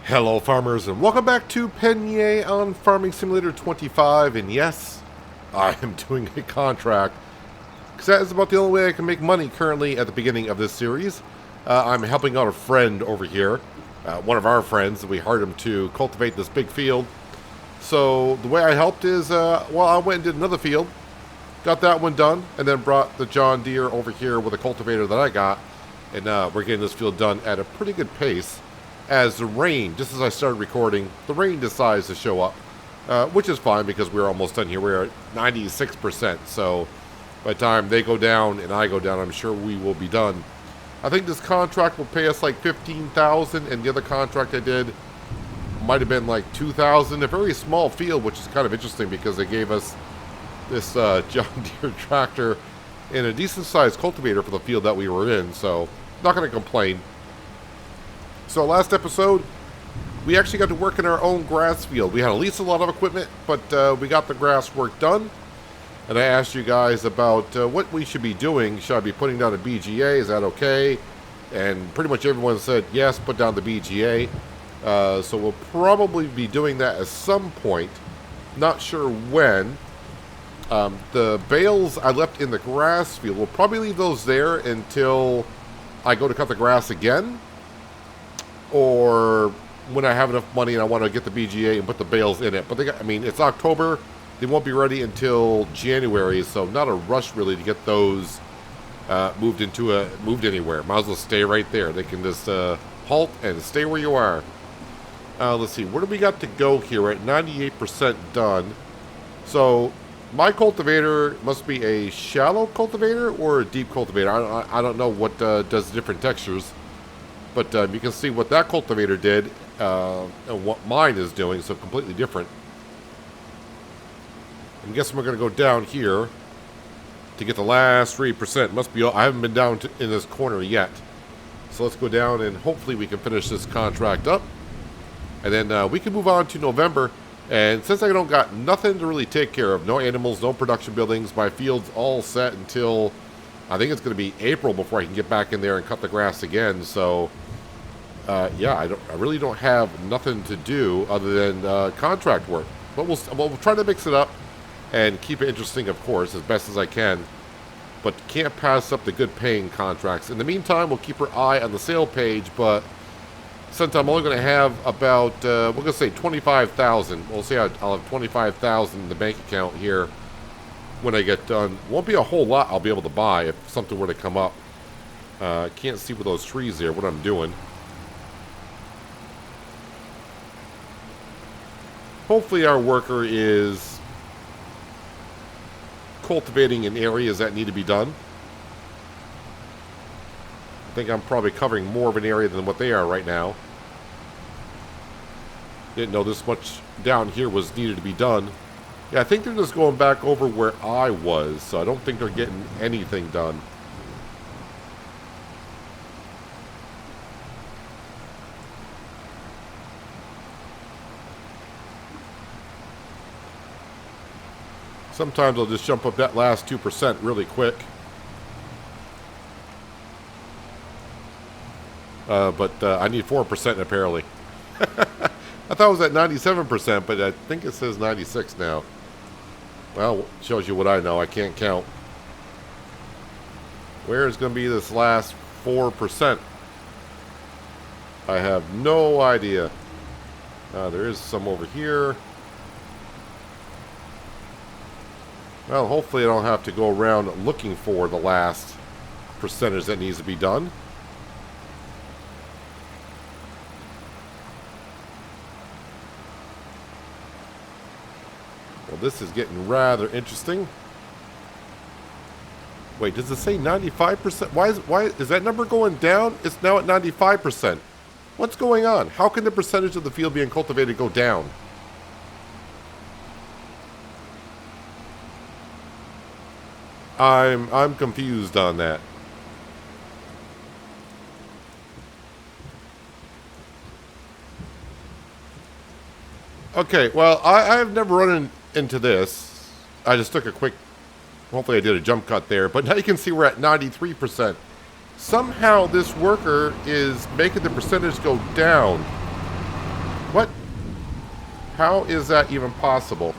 Hello farmers and welcome back to Pallegney on Farming Simulator 25, and yes, I am doing a contract because that is about the only way I can make money currently at the beginning of this series. I'm helping out a friend over here, one of our friends. We hired him to cultivate this big field. So the way I helped is, I went and did another field, got that one done, and then brought the John Deere over here with a cultivator that I got, and we're getting this field done at a pretty good pace. As the rain, just as I started recording, the rain decides to show up, which is fine because we're almost done here. We're at 96%, so by the time they go down and I go down, I'm sure we will be done. I think this contract will pay us like $15,000, and the other contract I did might have been like $2,000. A very small field, which is kind of interesting because they gave us this John Deere tractor and a decent-sized cultivator for the field that we were in, so not going to complain. So last episode, we actually got to work in our own grass field. We had to lease a lot of equipment, but we got the grass work done. And I asked you guys about what we should be doing. Should I be putting down a BGA? Is that okay? And pretty much everyone said, yes, put down the BGA. So we'll probably be doing that at some point. Not sure when. The bales I left in the grass field, we'll probably leave those there until I go to cut the grass again. Or when I have enough money and I want to get the BGA and put the bales in it. But it's October. They won't be ready until January, so not a rush really to get those moved anywhere. Might as well stay right there. They can just halt and stay where you are. Let's see, where do we got to go here? We're at 98% done. So my cultivator must be a shallow cultivator or a deep cultivator. I don't know what does different textures. But you can see what that cultivator did and what mine is doing, so completely different. I'm guessing we're going to go down here to get the last 3%. Must be. I haven't been down in this corner yet. So let's go down and hopefully we can finish this contract up. And then we can move on to November. And since I don't got nothing to really take care of, no animals, no production buildings, my field's all set until I think it's going to be April before I can get back in there and cut the grass again. So I really don't have nothing to do other than contract work. But we'll try to mix it up and keep it interesting, of course, as best as I can. But can't pass up the good paying contracts. In the meantime, we'll keep our eye on the sale page. But since I'm only going to have about, we're going to say 25,000. We'll say I'll have 25,000 in the bank account here when I get done. Won't be a whole lot I'll be able to buy if something were to come up. Can't see with those trees there what I'm doing. Hopefully our worker is cultivating in areas that need to be done. I think I'm probably covering more of an area than what they are right now. Didn't know this much down here was needed to be done. Yeah, I think they're just going back over where I was, so I don't think they're getting anything done. Sometimes I'll just jump up that last 2% really quick. But I need 4% apparently. I thought it was at 97%, but I think it says 96 now. Well, shows you what I know. I can't count. Where is going to be this last 4%? I have no idea. There is some over here. Well, hopefully I don't have to go around looking for the last percentage that needs to be done. Well, this is getting rather interesting. Wait, does it say 95%? Why is that number going down? It's now at 95%. What's going on? How can the percentage of the field being cultivated go down? I'm confused on that. Okay, well, I've never run into this. I just took a quick, hopefully I did a jump cut there, but now you can see we're at 93%. Somehow this worker is making the percentage go down. What? How is that even possible?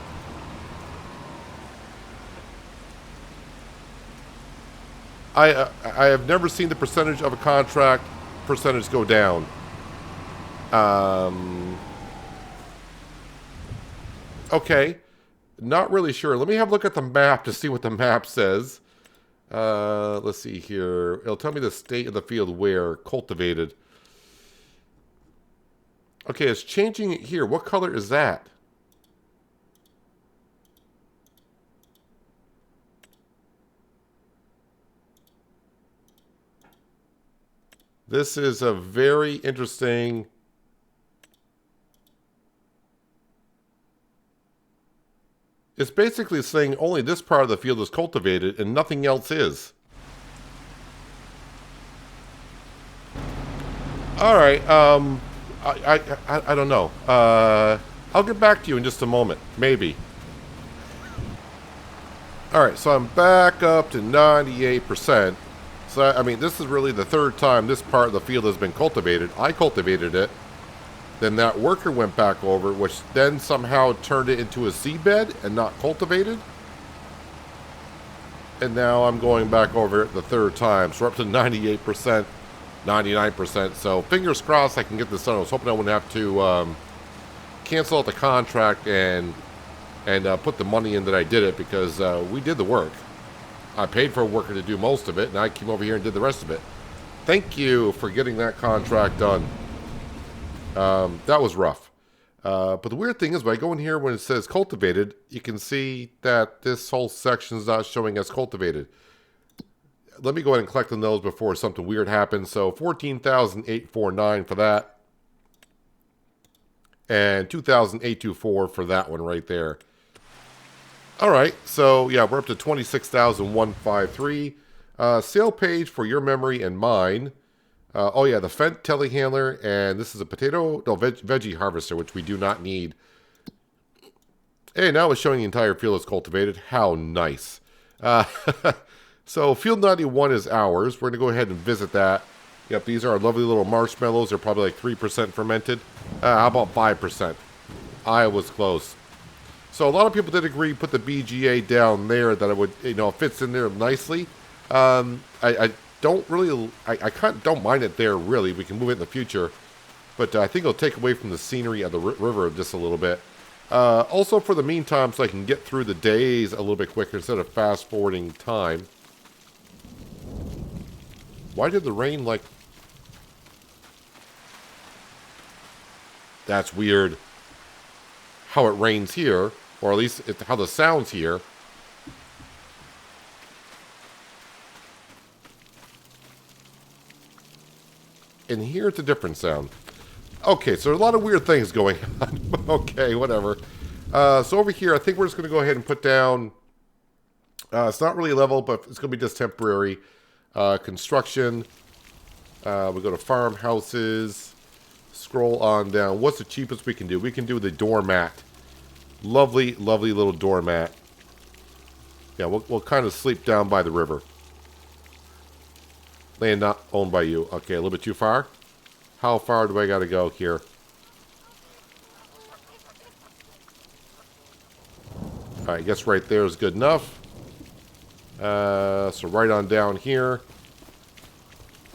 I have never seen the percentage of a contract percentage go down. Okay. Not really sure. Let me have a look at the map to see what the map says. Let's see here. It'll tell me the state of the field where cultivated. Okay, it's changing it here. What color is that? This is a very interesting... It's basically saying only this part of the field is cultivated and nothing else is. Alright, I don't know. I'll get back to you in just a moment. Maybe. Alright, so I'm back up to 98%. So, I mean, this is really the third time this part of the field has been cultivated. I cultivated it. Then that worker went back over, which then somehow turned it into a seabed and not cultivated. And now I'm going back over it the third time. So we're up to 98%, 99%. So fingers crossed I can get this done. I was hoping I wouldn't have to cancel out the contract and put the money in that I did it, because we did the work. I paid for a worker to do most of it, and I came over here and did the rest of it. Thank you for getting that contract done. That was rough. But the weird thing is, when I go in here, when it says cultivated, you can see that this whole section is not showing as cultivated. Let me go ahead and collect on those before something weird happens. So 14,849 for that. And 2,824 for that one right there. All right, so yeah, we're up to 26,153. Sale page for your memory and mine. Oh yeah, the Fent telehandler, and this is a veggie harvester, which we do not need. Hey, now it's showing the entire field is cultivated. How nice. So field 91 is ours. We're going to go ahead and visit that. Yep, these are our lovely little marshmallows. They're probably like 3% fermented. How about 5%? I was close. So a lot of people did agree, put the BGA down there, that it would, fits in there nicely. I don't really, I don't mind it there, really. We can move it in the future. But I think it'll take away from the scenery of the river just a little bit. Also, for the meantime, so I can get through the days a little bit quicker instead of fast-forwarding time. Why did the rain, like... That's weird. How it rains here, or at least how the sound's here. And here it's a different sound. Okay, so there's a lot of weird things going on. Okay, whatever. So over here, I think we're just going to go ahead and put down... it's not really level, but it's going to be just temporary. Construction. We go to farmhouses. Scroll on down. What's the cheapest we can do? We can do the doormat. Lovely, lovely little doormat. Yeah, we'll kind of sleep down by the river. Land not owned by you. Okay, a little bit too far. How far do I got to go here? Alright, I guess right there is good enough. So right on down here.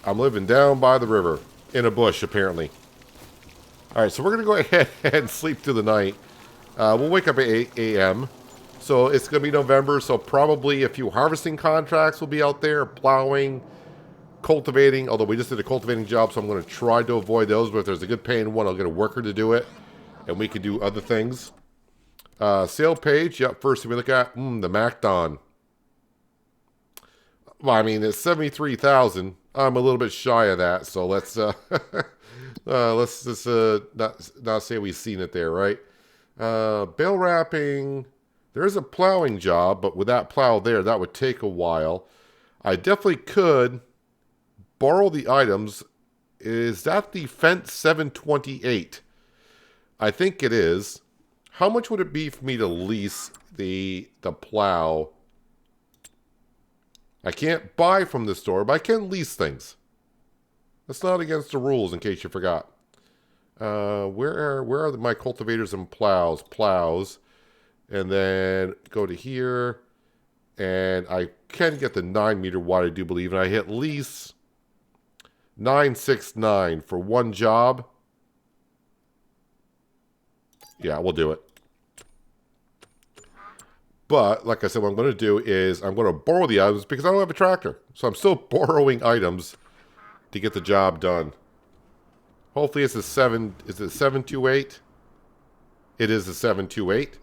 I'm living down by the river. In a bush, apparently. Alright, so we're going to go ahead and sleep through the night. We'll wake up at 8 a.m. So it's going to be November, so probably a few harvesting contracts will be out there. Plowing, cultivating, although we just did a cultivating job, so I'm going to try to avoid those. But if there's a good paying one, I'll get a worker to do it. And we can do other things. Sale page, yep, first thing we look at, the MacDon. Well, I mean, it's 73,000. I'm a little bit shy of that, so let's just not say we've seen it there, right? Bale wrapping. There's a plowing job, but with that plow there, that would take a while. I definitely could borrow the items. Is that the Fent 728? I think it is. How much would it be for me to lease the plow? I can't buy from the store, but I can lease things. That's not against the rules, in case you forgot. Where are my cultivators and plows? Plows. And then go to here. And I can get the 9-meter wide, I do believe. And I hit lease 969 for one job. Yeah, we'll do it. But, like I said, what I'm going to do is I'm going to borrow the items because I don't have a tractor. So I'm still borrowing items to get the job done. Hopefully it's a 728? It is a 728.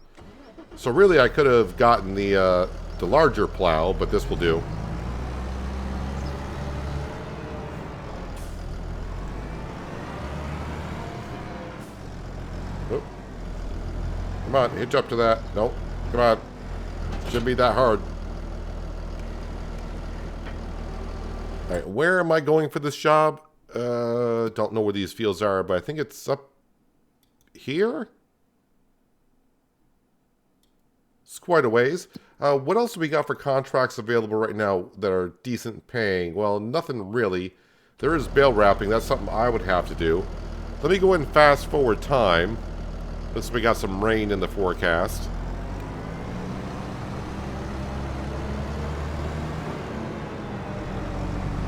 So really I could have gotten the larger plow, but this will do. Oop. Come on, hitch up to that. Nope. Come on. Shouldn't be that hard. Alright, where am I going for this job? Don't know where these fields are, but I think it's up here? It's quite a ways. What else do we got for contracts available right now that are decent paying? Well, nothing really. There is bale wrapping. That's something I would have to do. Let me go ahead and fast forward time. Since we got some rain in the forecast.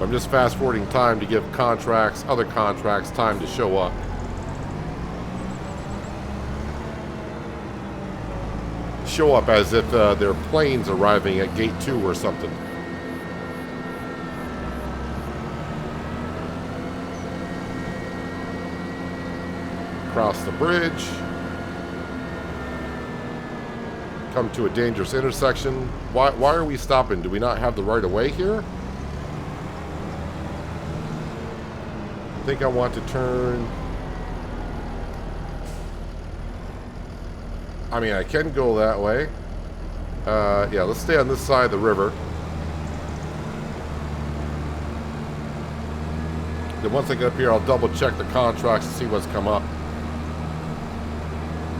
I'm just fast forwarding time to give contracts, other contracts, time to show up. Show up as if their plane's arriving at gate 2 or something. Cross the bridge. Come to a dangerous intersection. Why are we stopping? Do we not have the right of way here? I think I want to turn. I mean, I can go that way. Yeah, let's stay on this side of the river. Then once I get up here, I'll double check the contracts to see what's come up.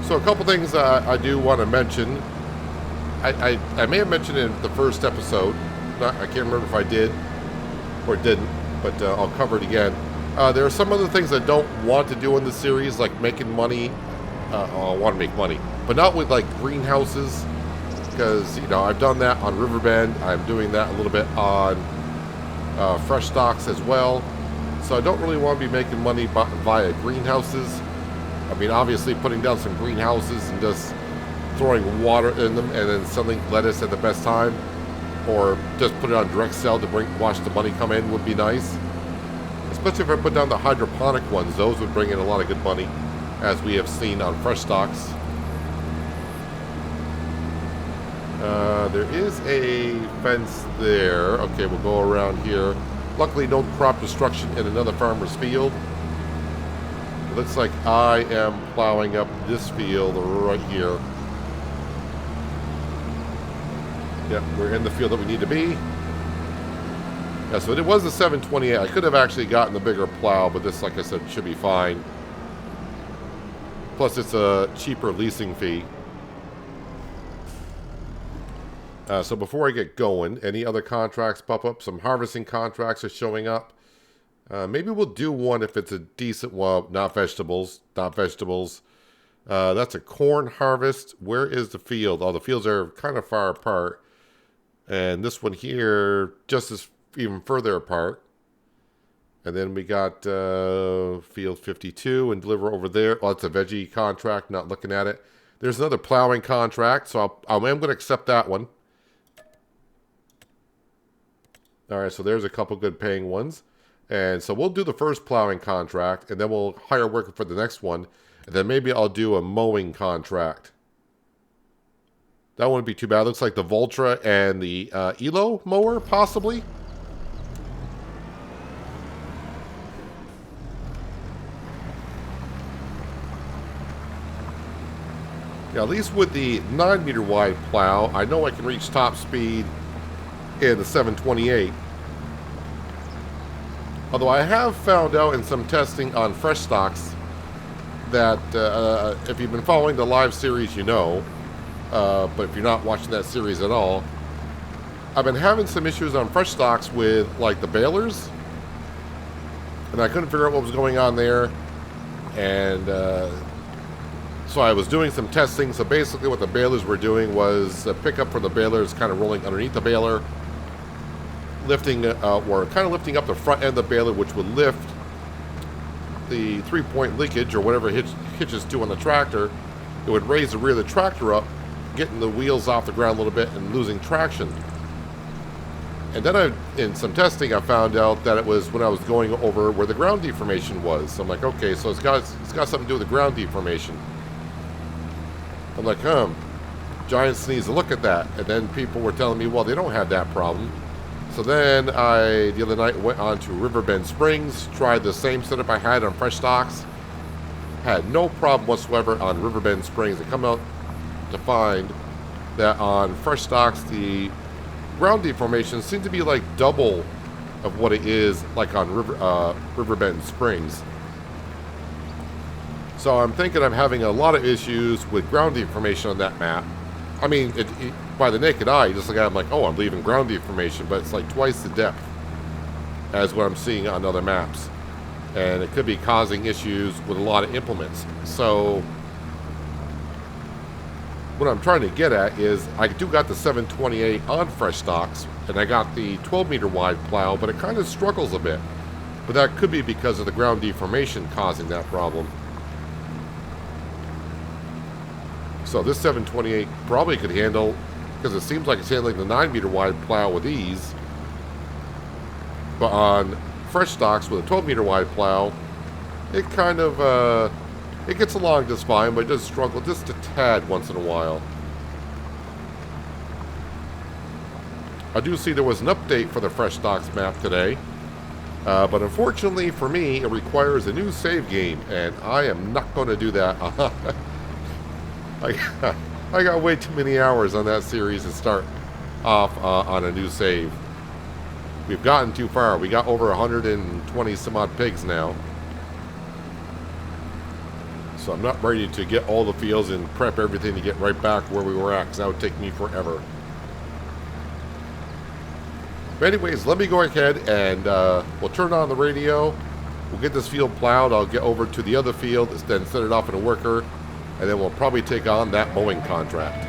So a couple things I do want to mention. I may have mentioned it in the first episode. I can't remember if I did or didn't, but I'll cover it again. There are some other things I don't want to do in the series, like making money. I want to make money, but not with like greenhouses, because you know I've done that on Riverbend. I'm doing that a little bit on fresh stocks as well. So I don't really want to be making money via greenhouses. I mean, obviously putting down some greenhouses and just throwing water in them and then selling lettuce at the best time, or just put it on direct sell to watch the money come in would be nice. Especially if I put down the hydroponic ones, those would bring in a lot of good money, as we have seen on fresh stocks. There is a fence there. Okay, we'll go around here. Luckily, no crop destruction in another farmer's field. It looks like I am plowing up this field right here. Yep, we're in the field that we need to be. Yeah, so it was a 728. I could have actually gotten the bigger plow, but this, like I said, should be fine. Plus, it's a cheaper leasing fee. So before I get going, any other contracts pop up? Some harvesting contracts are showing up. Maybe we'll do one if it's a decent one. Not vegetables. Not vegetables. That's a corn harvest. Where is the field? Oh, the fields are kind of far apart. And this one here, just as even further apart. And then we got field 52 and deliver over there. Oh, it's a veggie contract, not looking at it. There's another plowing contract, so I'm going to accept that one. All right, so there's a couple good paying ones. And so we'll do the first plowing contract, and then we'll hire worker for the next one. And then maybe I'll do a mowing contract. That wouldn't be too bad. Looks like the Voltra and the Elo mower, possibly. Yeah, at least with the 9-meter wide plow, I know I can reach top speed in the 728. Although I have found out in some testing on fresh stocks that if you've been following the live series, you know, but if you're not watching that series at all, I've been having some issues on fresh stocks with like the balers, and I couldn't figure out what was going on there. And so I was doing some testing. So basically what the balers were doing was pick up from the balers, kind of rolling underneath the baler, lifting, or kind of lifting up the front end of the baler, which would lift the 3-point linkage or whatever it hitches to on the tractor. It would raise the rear of the tractor up, getting the wheels off the ground a little bit and losing traction. And then in some testing, I found out that it was when I was going over where the ground deformation was. So I'm like, okay, so it's got something to do with the ground deformation. I'm like, Giants needs to look at that. And then people were telling me, well, they don't have that problem. So then the other night, went on to Riverbend Springs, tried the same setup I had on fresh stocks. Had no problem whatsoever on Riverbend Springs. I come out to find that on fresh stocks, the ground deformation seemed to be like double of what it is like on Riverbend Springs. So I'm thinking I'm having a lot of issues with ground deformation on that map. I mean, by the naked eye, you just look at it, I'm like, oh, I'm leaving ground deformation, but it's like twice the depth as what I'm seeing on other maps. And it could be causing issues with a lot of implements. So what I'm trying to get at is I do got the 728 on fresh stocks, and I got the 12-meter wide plow, but it kind of struggles a bit. But that could be because of the ground deformation causing that problem. So this 728 probably could handle, because it seems like it's handling the 9-meter wide plow with ease. But on fresh stocks with a 12-meter wide plow, it kind of, it gets along just fine, but it does struggle just a tad once in a while. I do see there was an update for the fresh stocks map today. But unfortunately for me, it requires a new save game, and I am not going to do that. I got way too many hours on that series to start off on a new save. We've gotten too far. We got over 120 some odd pigs now. So I'm not ready to get all the fields and prep everything to get right back where we were at, because that would take me forever. But anyways, let me go ahead and we'll turn on the radio. We'll get this field plowed. I'll get over to the other field, then set it off in a worker, and then we'll probably take on that mowing contract.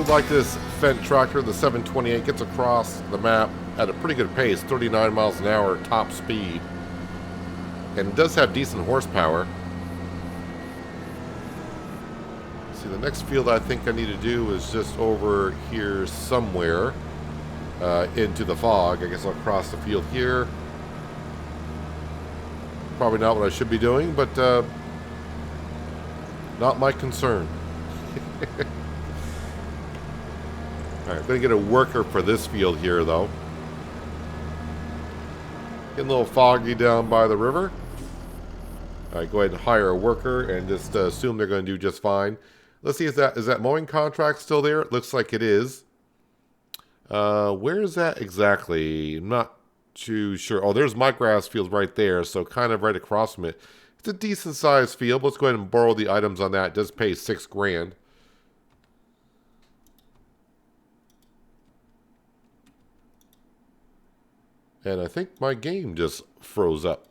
Like this Fendt tractor, the 728 gets across the map at a pretty good pace, 39 miles an hour top speed, and it does have decent horsepower. See, the next field I think I need to do is just over here somewhere into the fog. I guess I'll cross the field here. Probably not what I should be doing, but not my concern. Alright, I'm going to get a worker for this field here, though. Getting a little foggy down by the river. Alright, go ahead and hire a worker and just assume they're going to do just fine. Let's see, is that mowing contract still there? It looks like it is. Where is that exactly? I'm not too sure. Oh, there's my grass field right there, so kind of right across from it. It's a decent sized field. Let's go ahead and borrow the items on that. It does pay $6 grand. And I think my game just froze up.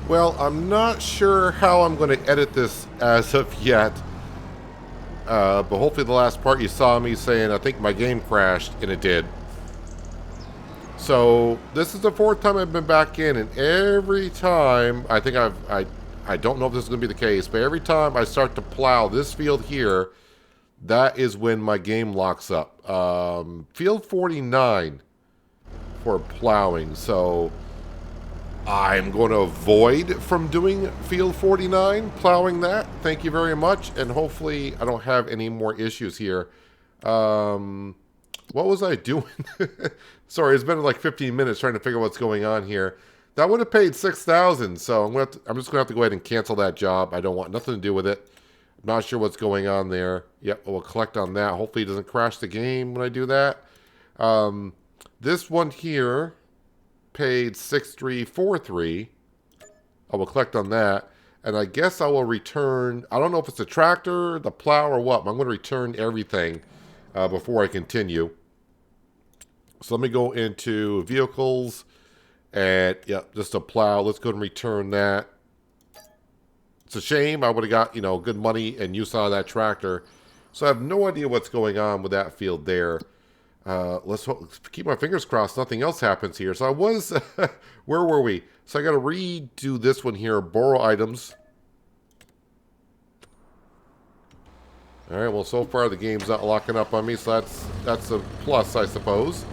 Well, I'm not sure how I'm going to edit this as of yet. But hopefully the last part you saw me saying, I think my game crashed, and it did. So, this is the 4th time I've been back in, and every time, I think I don't know if this is going to be the case, but every time I start to plow this field here, that is when my game locks up. Field 49 for plowing, so I'm going to avoid from doing field 49, plowing that. Thank you very much, and hopefully I don't have any more issues here. What was I doing? Sorry, it's been like 15 minutes trying to figure out what's going on here. That would have paid $6,000, so I'm just going to have to go ahead and cancel that job. I don't want nothing to do with it. I'm not sure what's going on there. Yep, we'll collect on that. Hopefully it doesn't crash the game when I do that. This one here paid $6,343. I will collect on that. And I guess I will return, I don't know if it's the tractor, the plow, or what, but I'm going to return everything before I continue. So let me go into vehicles and, yep, just a plow. Let's go ahead and return that. It's a shame. I would have got, good money and use out of that tractor. So I have no idea what's going on with that field there. Let's keep my fingers crossed nothing else happens here. So I was, where were we? So I got to redo this one here, borrow items. All right, well, so far the game's not locking up on me, so that's a plus, I suppose.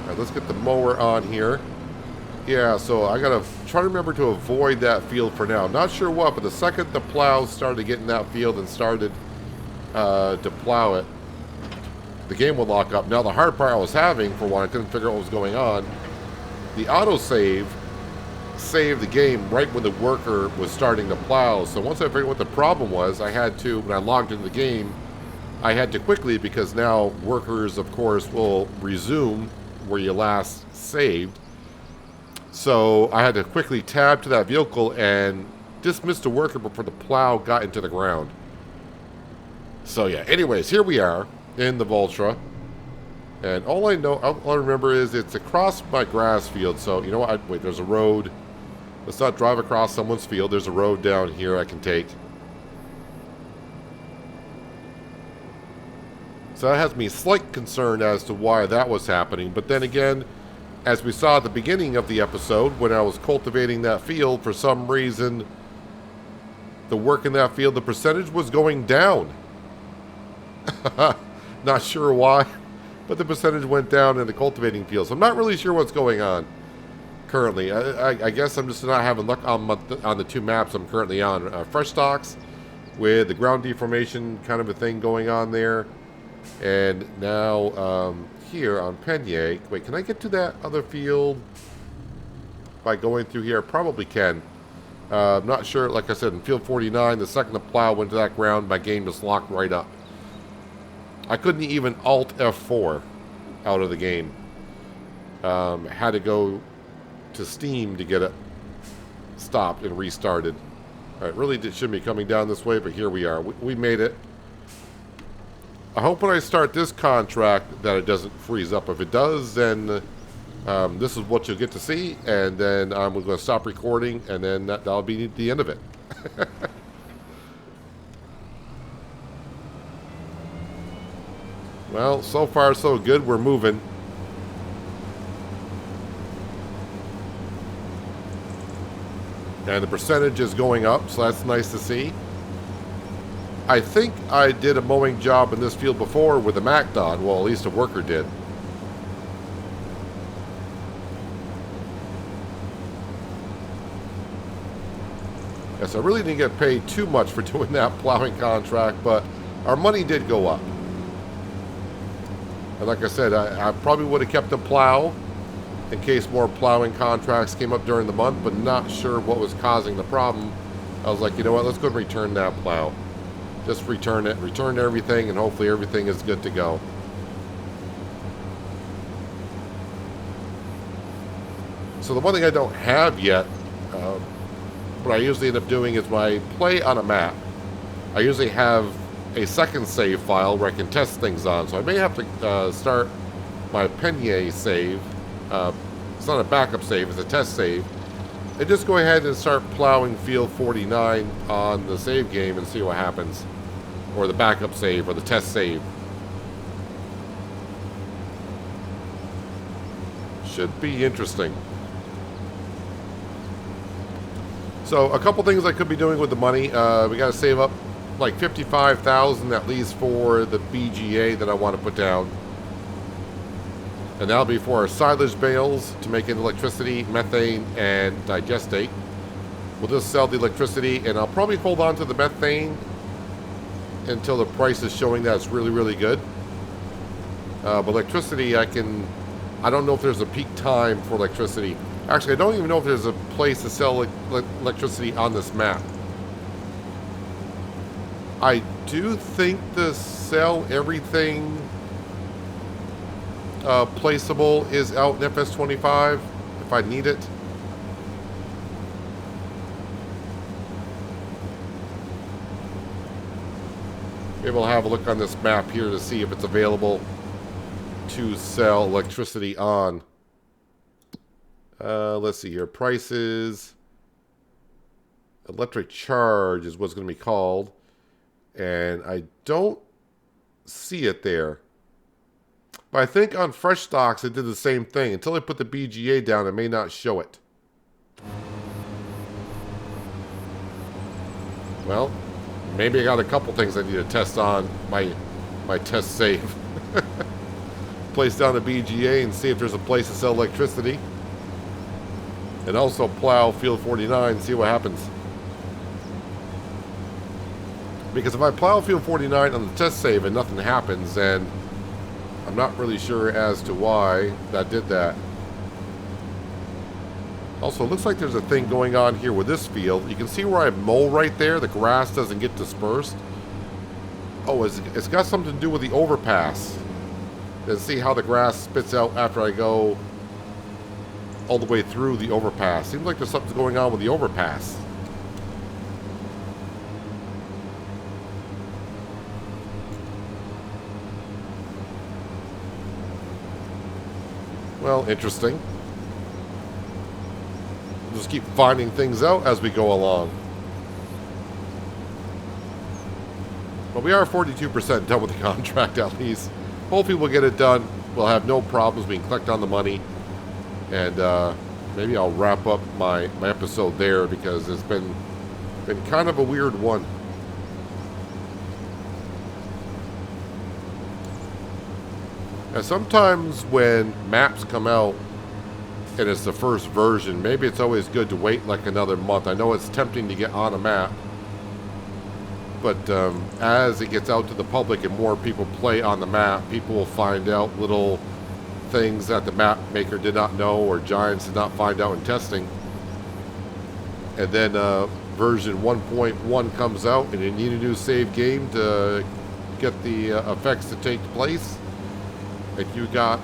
All right, let's get the mower on here. Yeah, so I got to try to remember to avoid that field for now. Not sure what, but the second the plow started getting that field and started to plow it, the game would lock up. Now, the hard part I was having, for one, I couldn't figure out what was going on. The autosave saved the game right when the worker was starting to plow. So once I figured out what the problem was, I had to, when I logged into the game, I had to quickly, because now workers, of course, will resume where you last saved. So I had to quickly tab to that vehicle and dismiss the worker before the plow got into the ground. So yeah, anyways, here we are in the Voltra. And all I remember is it's across my grass field. So, you know what? Wait, there's a road. Let's not drive across someone's field. There's a road down here I can take. So that has me slight concern as to why that was happening. But then again, as we saw at the beginning of the episode, when I was cultivating that field, for some reason, the work in that field, the percentage was going down. Not sure why, but the percentage went down in the cultivating field. So I'm not really sure what's going on currently. I guess I'm just not having luck on the two maps I'm currently on. Fresh stocks with the ground deformation kind of a thing going on there. And now here on Pallegney, wait, can I get to that other field by going through here? I probably can. I'm not sure. Like I said, in field 49, the second the plow went to that ground, my game just locked right up. I couldn't even Alt F4 out of the game. Had to go to Steam to get it stopped and restarted. All right, really shouldn't be coming down this way, but here we are. We made it. I hope when I start this contract that it doesn't freeze up. If it does, then this is what you'll get to see, and then I'm going to stop recording, and then that'll be the end of it. Well, so far so good. We're moving. And the percentage is going up, so that's nice to see. I think I did a mowing job in this field before with a MacDon. Well, at least a worker did. Yes, I really didn't get paid too much for doing that plowing contract, but our money did go up. And like I said, I probably would have kept the plow in case more plowing contracts came up during the month, but not sure what was causing the problem. I was like, you know what, let's go and return that plow. Just return it, return everything, and hopefully everything is good to go. So the one thing I don't have yet, what I usually end up doing is when I play on a map, I usually have a second save file where I can test things on. So I may have to start my Pallegney save. It's not a backup save, it's a test save. And just go ahead and start plowing field 49 on the save game and see what happens. Or the backup save, or the test save. Should be interesting. So, a couple things I could be doing with the money. We got to save up like $55,000 at least for the BGA that I want to put down. And that'll be for our silage bales to make into electricity, methane, and digestate. We'll just sell the electricity, and I'll probably hold on to the methane until the price is showing that it's really, really good. But electricity, I don't know if there's a peak time for electricity. Actually, I don't even know if there's a place to sell electricity on this map. I do think the sell everything placeable is out in FS25 if I need it. Maybe I'll have a look on this map here to see if it's available to sell electricity on. Let's see here. Prices. Electric charge is what's going to be called. And I don't see it there. But I think on Fresh Stocks it did the same thing. Until I put the BGA down, it may not show it. Well, maybe I got a couple things I need to test on my test save. Place down the BGA and see if there's a place to sell electricity. And also plow field 49 and see what happens. Because if I plow field 49 on the test save and nothing happens, then I'm not really sure as to why that did that. Also, it looks like there's a thing going on here with this field. You can see where I mow right there. The grass doesn't get dispersed. Oh, it's got something to do with the overpass. And see how the grass spits out after I go all the way through the overpass. Seems like there's something going on with the overpass. Well, interesting. We'll just keep finding things out as we go along. But we are 42% done with the contract at least. Hopefully we'll get it done. We'll have no problems. We can collect on the money. And maybe I'll wrap up my episode there because it's been kind of a weird one. Now sometimes when maps come out and it's the first version, maybe it's always good to wait like another month. I know it's tempting to get on a map. But as it gets out to the public and more people play on the map, people will find out little things that the map maker did not know or Giants did not find out in testing. And then version 1.1 comes out and you need a new save game to get the effects to take place. And you got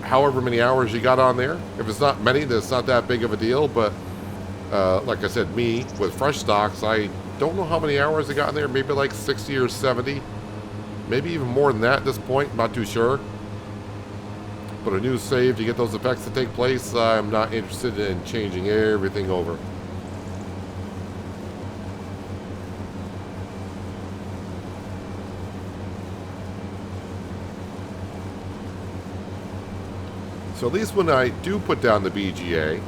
however many hours you got on there. If it's not many, then it's not that big of a deal. But like I said, me, with Fresh Stocks, I don't know how many hours I got in there. Maybe like 60 or 70. Maybe even more than that at this point. I'm not too sure. But a new save to get those effects to take place, I'm not interested in changing everything over. So at least when I do put down the BGA,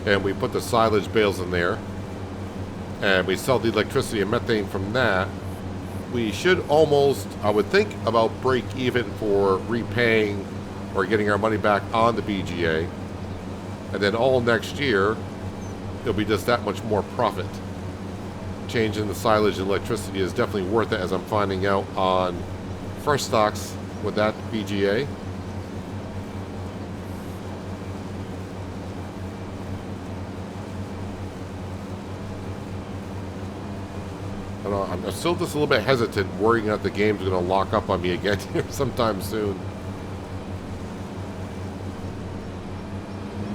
and we put the silage bales in there, and we sell the electricity and methane from that, we should almost, I would think, about break even for repaying or getting our money back on the BGA. And then all next year, it'll be just that much more profit. Changing the silage and electricity is definitely worth it, as I'm finding out on Fresh Stocks with that BGA. I'm still just a little bit hesitant, worrying that the game's going to lock up on me again here sometime soon.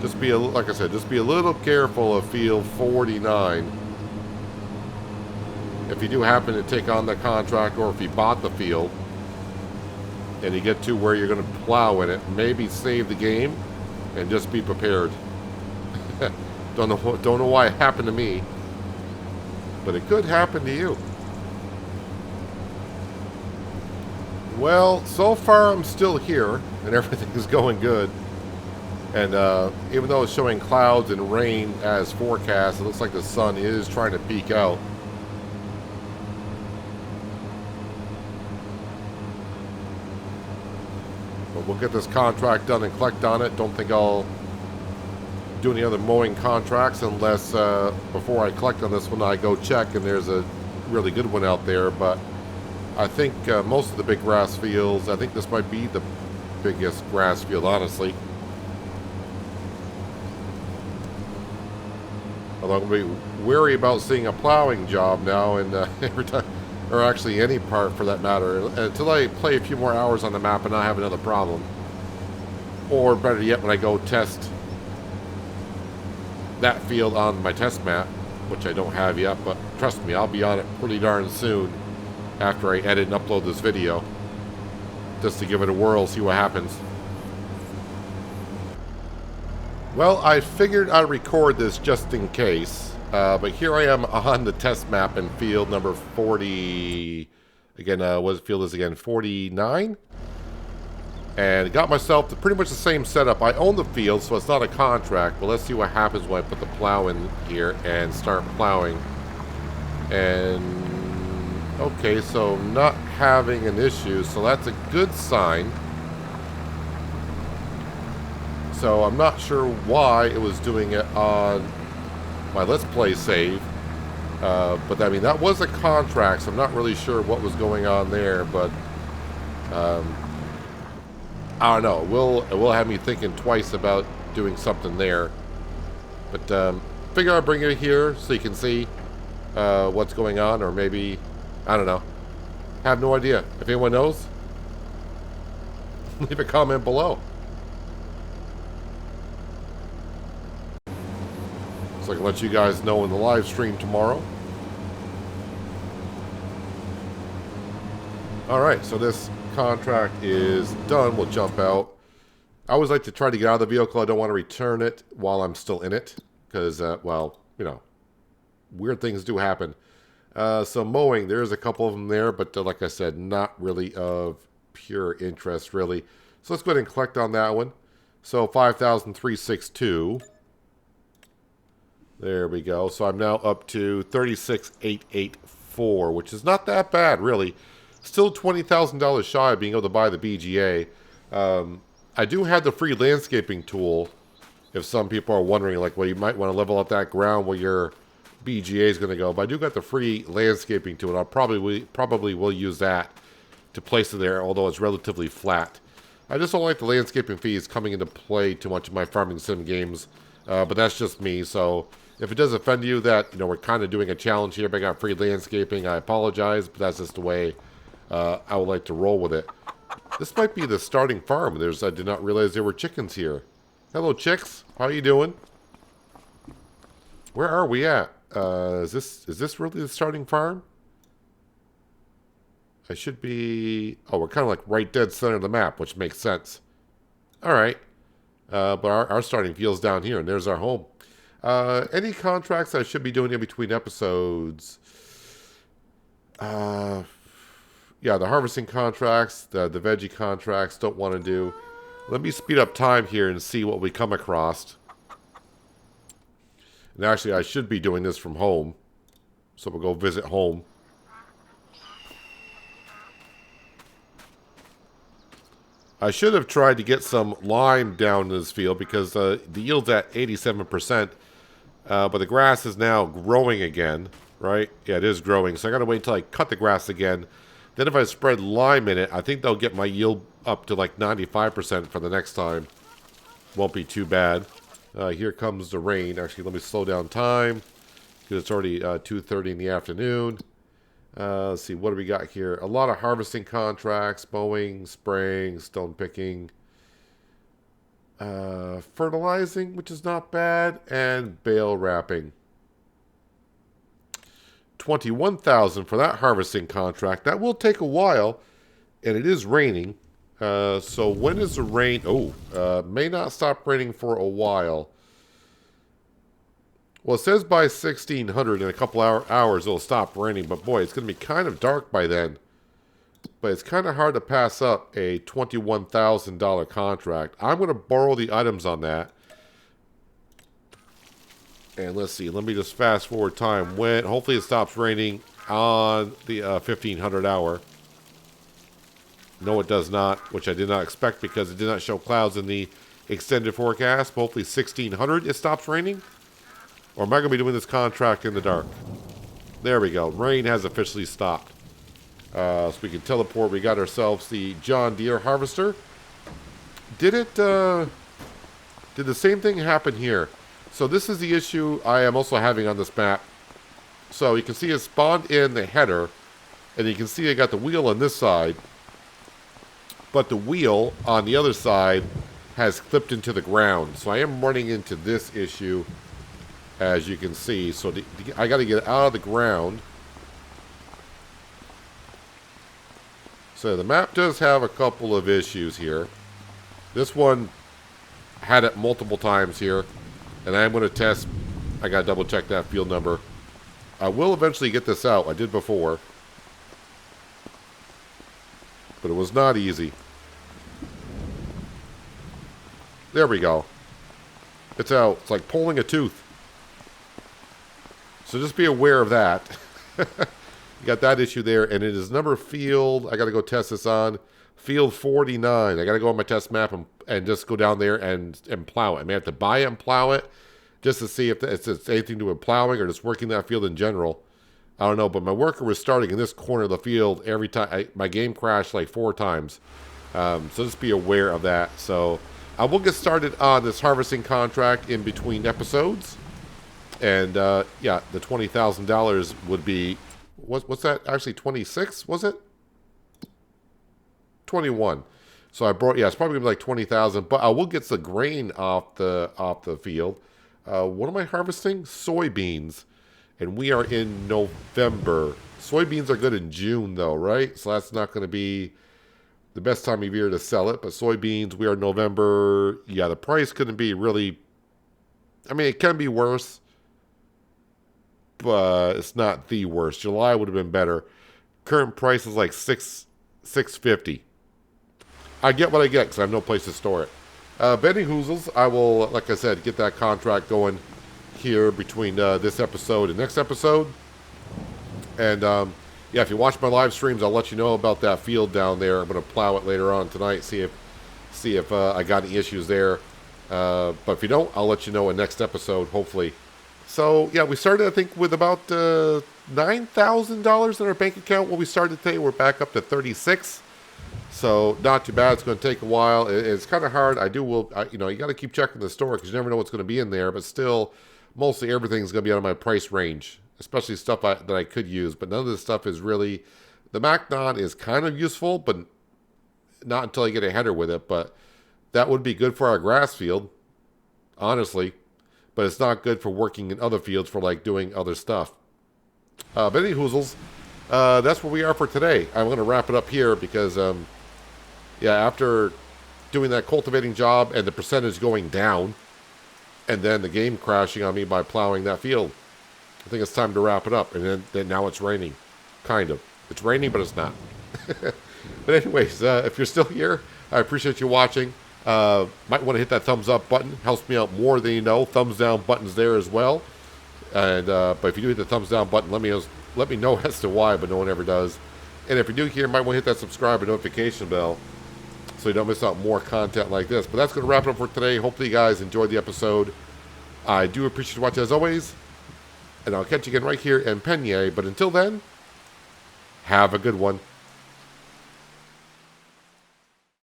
Just be, like I said, just be a little careful of field 49. If you do happen to take on the contract, or if you bought the field, and you get to where you're going to plow in it, maybe save the game and just be prepared. Don't know why it happened to me, but it could happen to you. Well, so far I'm still here, and everything is going good. And even though it's showing clouds and rain as forecast, it looks like the sun is trying to peek out. But we'll get this contract done and collect on it. Don't think I'll do any other mowing contracts unless before I collect on this one I go check and there's a really good one out there. But I think most of the big grass fields, I think this might be the biggest grass field, honestly. Although I'm going to be wary about seeing a plowing job now, and every time, or actually any part for that matter, until I play a few more hours on the map and not have another problem. Or better yet, when I go test that field on my test map, which I don't have yet, but trust me, I'll be on it pretty darn soon after I edit and upload this video, just to give it a whirl, see what happens. Well, I figured I'd record this just in case, but here I am on the test map in field number 40, again, what field is again, 49? And got myself to pretty much the same setup. I own the field, so it's not a contract, but let's see what happens when I put the plow in here and start plowing. And, okay, so not having an issue, so that's a good sign. So I'm not sure why it was doing it on my Let's Play save. But I mean, that was a contract, so I'm not really sure what was going on there. But I don't know. It will have me thinking twice about doing something there. But figure I'll bring it here so you can see what's going on. Or maybe, I don't know. Have no idea. If anyone knows, leave a comment below. So I can let you guys know in the live stream tomorrow. Alright, so this contract is done. We'll jump out. I always like to try to get out of the vehicle. I don't want to return it while I'm still in it. Because, well, you know, weird things do happen. So mowing, there's a couple of them there. But like I said, not really of pure interest, really. So let's go ahead and collect on that one. So 5,362. There we go. So I'm now up to 36,884, which is not that bad, really. Still $20,000 shy of being able to buy the BGA. I do have the free landscaping tool. If some people are wondering, like, well, you might want to level up that ground where your BGA is going to go. But I do got the free landscaping tool, and I'll probably will use that to place it there, although it's relatively flat. I just don't like the landscaping fees coming into play too much in my farming sim games. But that's just me, so if it does offend you that, you know, we're kind of doing a challenge here, but I got free landscaping, I apologize, but that's just the way I would like to roll with it. This might be the starting farm. I did not realize there were chickens here. Hello, chicks. How you doing? Where are we at? Is this really the starting farm? I should be... Oh, we're kind of like right dead center of the map, which makes sense. All right. But our starting field's down here, and there's our home. Any contracts I should be doing in between episodes? Yeah, the harvesting contracts, the veggie contracts, don't want to do. Let me speed up time here and see what we come across. And actually, I should be doing this from home. So we'll go visit home. I should have tried to get some lime down in this field because the yield's at 87%. But the grass is now growing again, right? Yeah, it is growing. So I got to wait until I cut the grass again. Then if I spread lime in it, I think they'll get my yield up to like 95% for the next time. Won't be too bad. Here comes the rain. Actually, let me slow down time because it's already 2:30 in the afternoon. Let's see, what do we got here? A lot of harvesting contracts, mowing, spraying, stone picking. Fertilizing, which is not bad, and bale wrapping. 21,000 for that harvesting contract. That will take a while, and it is raining. So when is the rain? Oh, may not stop raining for a while. Well, it says by 1600 in a couple hours it'll stop raining, but boy, it's going to be kind of dark by then. But it's kind of hard to pass up a $21,000 contract. I'm going to borrow the items on that. And let's see, let me just fast forward time. When hopefully it stops raining on the 1500 hour. No, it does not, which I did not expect because it did not show clouds in the extended forecast. But hopefully 1600 it stops raining. Or am I going to be doing this contract in the dark? There we go. Rain has officially stopped. So we can teleport. We got ourselves the John Deere harvester. Did the same thing happen here? So this is the issue I am also having on this map. So you can see it spawned in the header. And you can see I got the wheel on this side. But the wheel on the other side has clipped into the ground. So I am running into this issue, as you can see. So I got to get it out of the ground. So the map does have a couple of issues here. This one had it multiple times here. And I am going to test. I got to double check that field number. I will eventually get this out. I did before. But it was not easy. There we go. It's out. It's like pulling a tooth. So just be aware of that. You got that issue there. And it is number field. I got to go test this on. Field 49. I got to go on my test map and just go down there and plow it. I may have to buy it and plow it just to see if it's anything to do with plowing or just working that field in general. I don't know, but my worker was starting in this corner of the field every time. My game crashed like 4 times. So just be aware of that. So I will get started on this harvesting contract in between episodes. And yeah, the $20,000 would be, what's that? Actually 26, was it? 21. So I brought, yeah, it's probably gonna be like 20,000, but I will get the grain off the field. What am I harvesting? Soybeans. And we are in November. Soybeans are good in June, though, right? So that's not going to be the best time of year to sell it. But soybeans, we are November. Yeah, the price couldn't be really... I mean, it can be worse. But it's not the worst. July would have been better. Current price is like $6.50. I get what I get because I have no place to store it. Benny Hoozles, I will, like I said, get that contract going here between this episode and next episode. And yeah, if you watch my live streams, I'll let you know about that field down there. I'm going to plow it later on tonight, see if I got any issues there. But if you don't, I'll let you know in next episode, hopefully. So yeah, we started, I think, with about $9,000 in our bank account when we started today. We're back up to 36. So not too bad. It's going to take a while. It's kind of hard. You know, you got to keep checking the store because you never know what's going to be in there. But still, mostly everything's going to be out of my price range, especially stuff that I could use. But none of this stuff is really... The Macnon is kind of useful, but not until I get a header with it. But that would be good for our grass field, honestly. But it's not good for working in other fields for, like, doing other stuff. But any hoozles, that's where we are for today. I'm going to wrap it up here because, yeah, after doing that cultivating job and the percentage going down, and then the game crashing on me by plowing that field, I think it's time to wrap it up. And then now it's raining. Kind of. It's raining, but it's not. But anyways, if you're still here, I appreciate you watching. Might want to hit that thumbs up button. Helps me out more than you know. Thumbs down buttons there as well. And but if you do hit the thumbs down button, let me know as to why, but no one ever does. And if you're new here, you might want to hit that subscribe and notification bell so you don't miss out more content like this. But that's going to wrap it up for today. Hopefully you guys enjoyed the episode. I do appreciate you watching as always. And I'll catch you again right here in Pallegney. But until then, have a good one.